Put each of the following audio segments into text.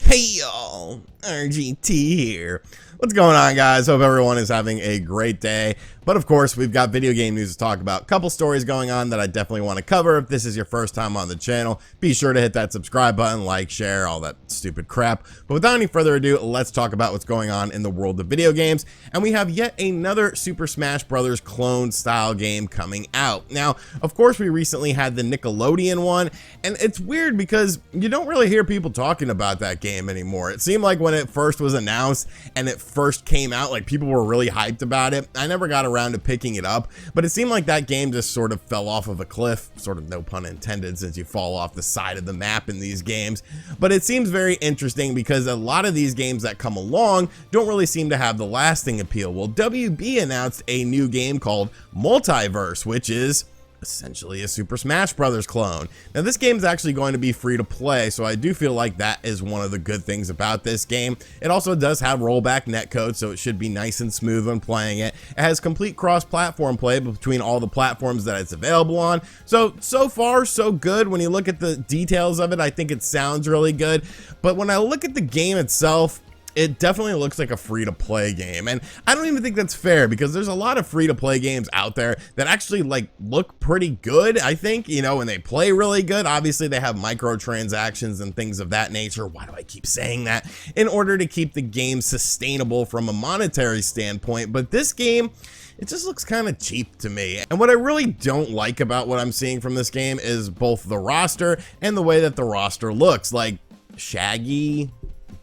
Hey y'all, RGT here. What's going on, guys? Hope everyone is having a great day. But of course, we've got video game news to talk about. A couple stories going on that I definitely want to cover. If this is your first time on the channel, be sure to hit that subscribe button, like, share, all that stupid crap. But without any further ado, let's talk about what's going on in the world of video games. And we have yet another Super Smash Bros. Clone style game coming out. Now, of course, we recently had the Nickelodeon one, and it's weird because you don't really hear people talking about that game anymore. It seemed like when it first was announced and it first came out, like people were really hyped about it. I never got around to picking it up, but it seemed like that game just sort of fell off of a cliff, sort of no pun intended, since you fall off the side of the map in these games. But it seems very interesting because a lot of these games that come along don't really seem to have the lasting appeal. Well, WB announced a new game called Multiverse, which is essentially a Super Smash Bros. Clone. Now, this game is actually going to be free to play, so I do feel like that is one of the good things about this game. It also does have rollback netcode, so it should be nice and smooth when playing it. It has complete cross-platform play between all the platforms that it's available on. So far, so good. When you look at the details of it, I think it sounds really good. But when I look at the game itself, it definitely looks like a free-to-play game, and I don't even think that's fair because there's a lot of free-to-play games out there that actually like look pretty good, I think, you know, and they play really good. Obviously, they have microtransactions and things of that nature. Why do I keep saying that? In order to keep the game sustainable from a monetary standpoint, but this game, it just looks kind of cheap to me. And what I really don't like about what I'm seeing from this game is both the roster and the way that the roster looks. Like Shaggy,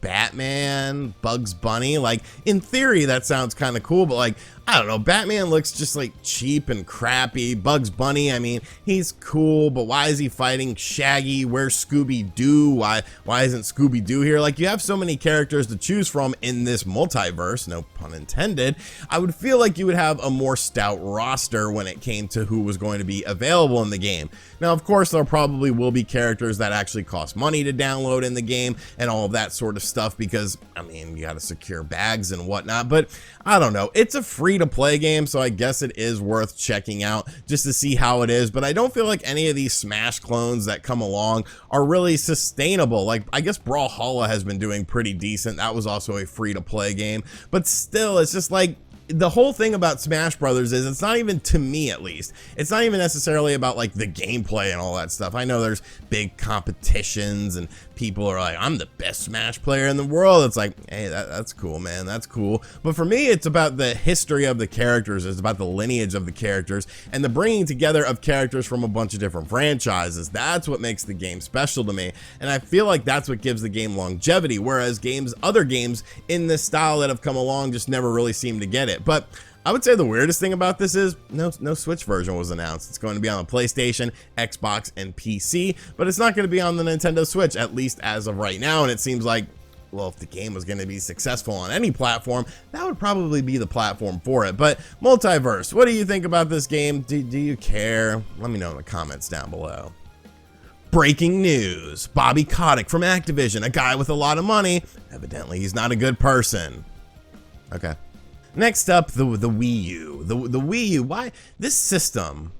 Batman, Bugs Bunny, like in theory that sounds kind of cool, but like I don't know, Batman looks just like cheap and crappy. Bugs Bunny, I mean, he's cool, but why is he fighting Shaggy? Where's Scooby-Doo? Why isn't Scooby-Doo here? Like, you have so many characters to choose from in this multiverse, no pun intended. I would feel like you would have a more stout roster when it came to who was going to be available in the game. Now, of course, there probably will be characters that actually cost money to download in the game and all of that sort of stuff because, I mean, you got to secure bags and whatnot, but I don't know. It's a free-to-play game, so I guess it is worth checking out just to see how it is, but I don't feel like any of these Smash clones that come along are really sustainable. Like, I guess Brawlhalla has been doing pretty decent. That was also a free-to-play game, but still, it's just like, the whole thing about Smash Brothers is it's not even, to me at least, it's not even necessarily about like the gameplay and all that stuff. I know there's big competitions and people are like, I'm the best Smash player in the world. It's like, hey, that's cool, man, that's cool. But for me, it's about the history of the characters. It's about the lineage of the characters and the bringing together of characters from a bunch of different franchises. That's what makes the game special to me. And I feel like that's what gives the game longevity, whereas other games in this style that have come along just never really seem to get it. But I would say the weirdest thing about this is no Switch version was announced. It's going to be on the PlayStation, Xbox, and PC, but it's not going to be on the Nintendo Switch, at least as of right now. And it seems like, well, if the game was going to be successful on any platform, that would probably be the platform for it. But Multiverse, what do you think about this game? Do you care? Let me know in the comments down below. Breaking news. Bobby Kotick from Activision, a guy with a lot of money. Evidently, he's not a good person. Okay. Next up, the Wii U. The Wii U, why? This system,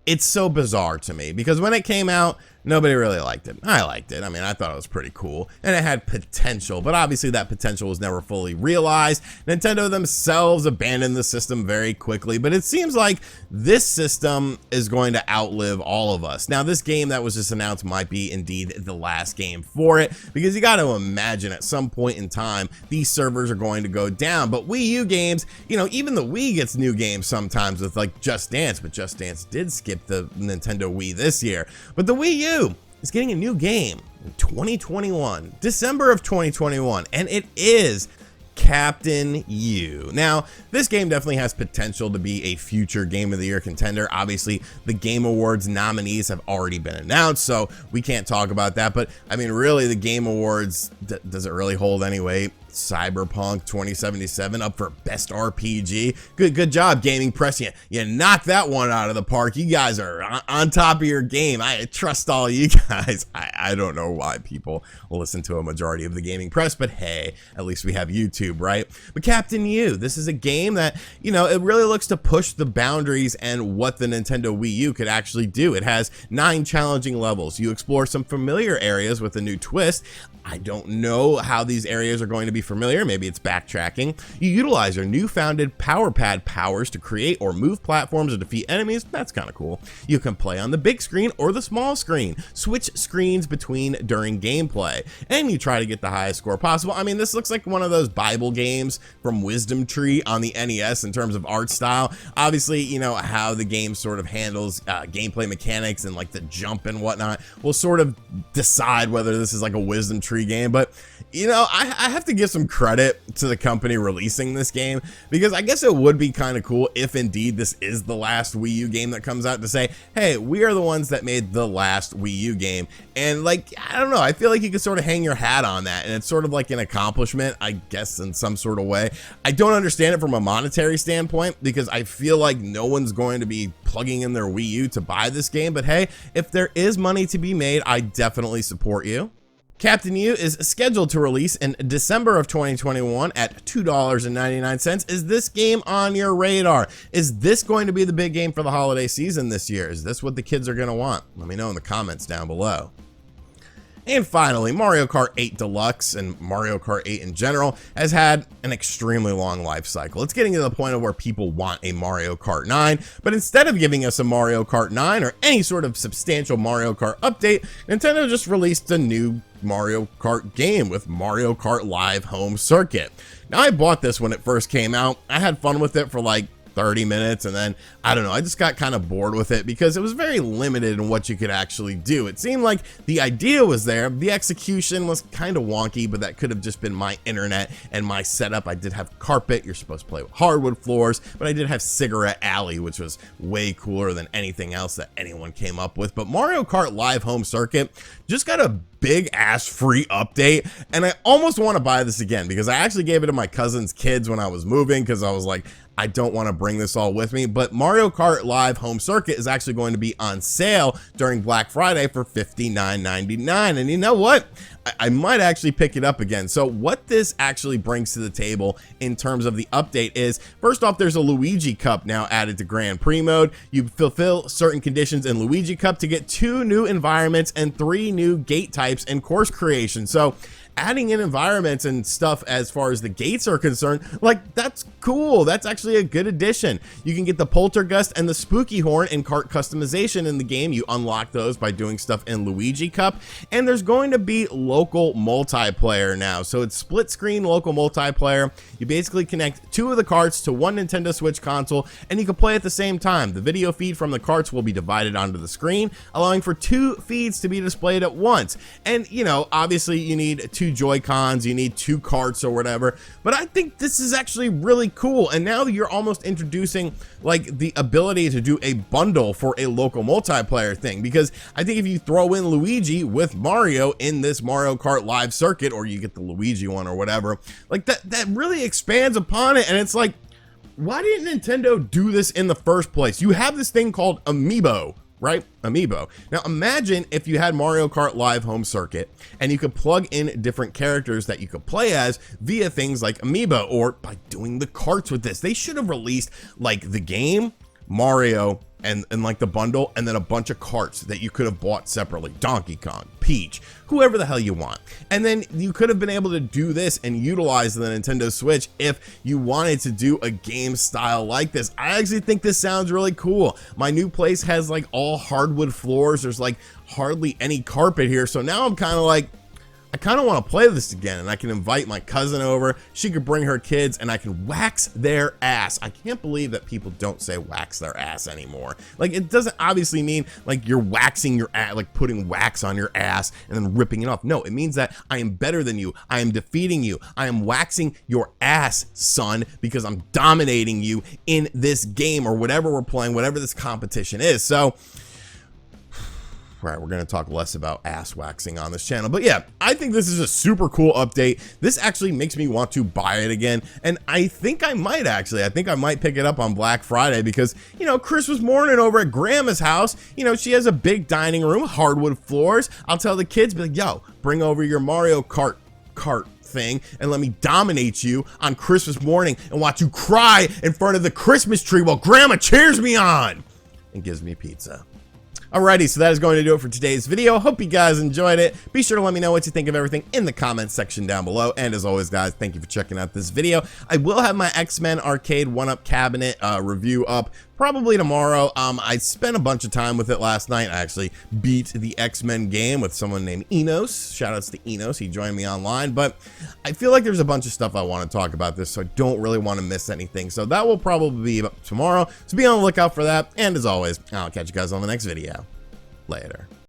it's so bizarre to me because when it came out, nobody really liked it. I liked it. I mean, I thought it was pretty cool and it had potential, but obviously that potential was never fully realized. Nintendo themselves abandoned the system very quickly, but it seems like this system is going to outlive all of us. Now, this game that was just announced might be indeed the last game for it because you got to imagine at some point in time, these servers are going to go down. But Wii U games, you know, even the Wii gets new games sometimes with like Just Dance, but Just Dance did skip the Nintendo Wii this year. But the Wii U is getting a new game in 2021, December of 2021, and it is Captain U. Now, this game definitely has potential to be a future Game of the Year contender. Obviously, the Game Awards nominees have already been announced, so we can't talk about that. But I mean, really, the Game Awards, does it really hold any weight? Cyberpunk 2077 up for best RPG. Good job, Gaming Press. You knocked that one out of the park. You guys are on top of your game. I trust all you guys. I don't know why people listen to a majority of the Gaming Press, but hey, at least we have YouTube, right? But Captain U, this is a game that, you know, it really looks to push the boundaries and what the Nintendo Wii U could actually do. It has 9 challenging levels. You explore some familiar areas with a new twist. I don't know how these areas are going to be familiar. Maybe it's backtracking. You utilize your new-founded power pad powers to create or move platforms or defeat enemies. That's kind of cool. You can play on the big screen or the small screen. Switch screens between during gameplay. And you try to get the highest score possible. I mean, this looks like one of those Bible games from Wisdom Tree on the NES in terms of art style. Obviously, you know, how the game sort of handles gameplay mechanics and like the jump and whatnot will sort of decide whether this is like a Wisdom Tree game. But you know, I have to give some credit to the company releasing this game, because I guess it would be kind of cool if indeed this is the last Wii U game that comes out, to say, hey, we are the ones that made the last Wii U game. And like, I don't know, I feel like you could sort of hang your hat on that, and it's sort of like an accomplishment, I guess, in some sort of way. I don't understand it from a monetary standpoint, because I feel like no one's going to be plugging in their Wii U to buy this game. But hey, if there is money to be made, I definitely support you. Captain U is scheduled to release in December of 2021 at $2.99. Is this game on your radar? Is this going to be the big game for the holiday season this year? Is this what the kids are going to want? Let me know in the comments down below. And finally, Mario Kart 8 Deluxe, and Mario Kart 8 in general, has had an extremely long life cycle. It's getting to the point of where people want a Mario Kart 9, but instead of giving us a Mario Kart 9 or any sort of substantial Mario Kart update, Nintendo just released a new Mario Kart game with Mario Kart Live Home Circuit. Now, I bought this when it first came out. I had fun with it for like 30 minutes, and then I don't know, I just got kind of bored with it because it was very limited in what you could actually do. It seemed like the idea was there, the execution was kind of wonky, but that could have just been my internet and my setup. I did have carpet, you're supposed to play with hardwood floors, but I did have Cigarette Alley, which was way cooler than anything else that anyone came up with. But Mario Kart Live Home Circuit just got a big ass free update, and I almost want to buy this again, because I actually gave it to my cousin's kids when I was moving, because I was like, I don't want to bring this all with me. But Mario Kart Live Home Circuit is actually going to be on sale during Black Friday for $59.99. And you know what? I might actually pick it up again. So what this actually brings to the table in terms of the update is, first off, there's a Luigi Cup now added to Grand Prix mode. You fulfill certain conditions in Luigi Cup to get 2 new environments and 3 new gate types and course creation. So adding in environments and stuff as far as the gates are concerned, like, that's cool. That's actually a good addition. You can get the Poltergust and the Spooky Horn and Kart customization in the game. You unlock those by doing stuff in Luigi Cup. And there's going to be local multiplayer now. So it's split screen local multiplayer. You basically connect 2 of the carts to 1 Nintendo Switch console, and you can play at the same time. The video feed from the carts will be divided onto the screen, allowing for 2 feeds to be displayed at once. And, you know, obviously you need 2 Joy-Cons, you need 2 carts or whatever, but I think this is actually really cool. And now you're almost introducing like the ability to do a bundle for a local multiplayer thing, because I think if you throw in Luigi with Mario in this Mario Kart Live Circuit, or you get the Luigi one or whatever, like that really expands upon it. And it's like, why didn't Nintendo do this in the first place? You have this thing called Amiibo, right? Amiibo. Now imagine if you had Mario Kart Live Home Circuit and you could plug in different characters that you could play as via things like Amiibo, or by doing the carts with this. They should have released like the game, Mario, and like the bundle, and then a bunch of carts that you could have bought separately. Donkey Kong, Peach, whoever the hell you want. And then you could have been able to do this and utilize the Nintendo Switch if you wanted to do a game style like this. I actually think this sounds really cool. My new place has like all hardwood floors. There's like hardly any carpet here. So now I'm kind of like, I kind of want to play this again, and I can invite my cousin over. She could bring her kids, and I can wax their ass. I can't believe that people don't say wax their ass anymore. Like, it doesn't obviously mean like you're waxing your ass, like putting wax on your ass and then ripping it off. No, it means that I am better than you. I am defeating you. I am waxing your ass, son, because I'm dominating you in this game or whatever we're playing, whatever this competition is. So, right, we're going to talk less about ass waxing on this channel. But yeah, I think this is a super cool update. This actually makes me want to buy it again. And I think I might actually. I think I might pick it up on Black Friday because, you know, Christmas morning over at Grandma's house, you know, she has a big dining room, hardwood floors. I'll tell the kids, be like, yo, bring over your Mario Kart thing and let me dominate you on Christmas morning and watch you cry in front of the Christmas tree while Grandma cheers me on and gives me pizza. Alrighty, so that is going to do it for today's video. Hope you guys enjoyed it. Be sure to let me know what you think of everything in the comments section down below. And as always, guys, thank you for checking out this video. I will have my X-Men Arcade 1-Up Cabinet review up probably tomorrow. I spent a bunch of time with it last night. I actually beat the X-Men game with someone named Enos. Shoutouts to Enos. He joined me online. But I feel like there's a bunch of stuff I want to talk about this, so I don't really want to miss anything. So that will probably be up tomorrow. So be on the lookout for that. And as always, I'll catch you guys on the next video. Later.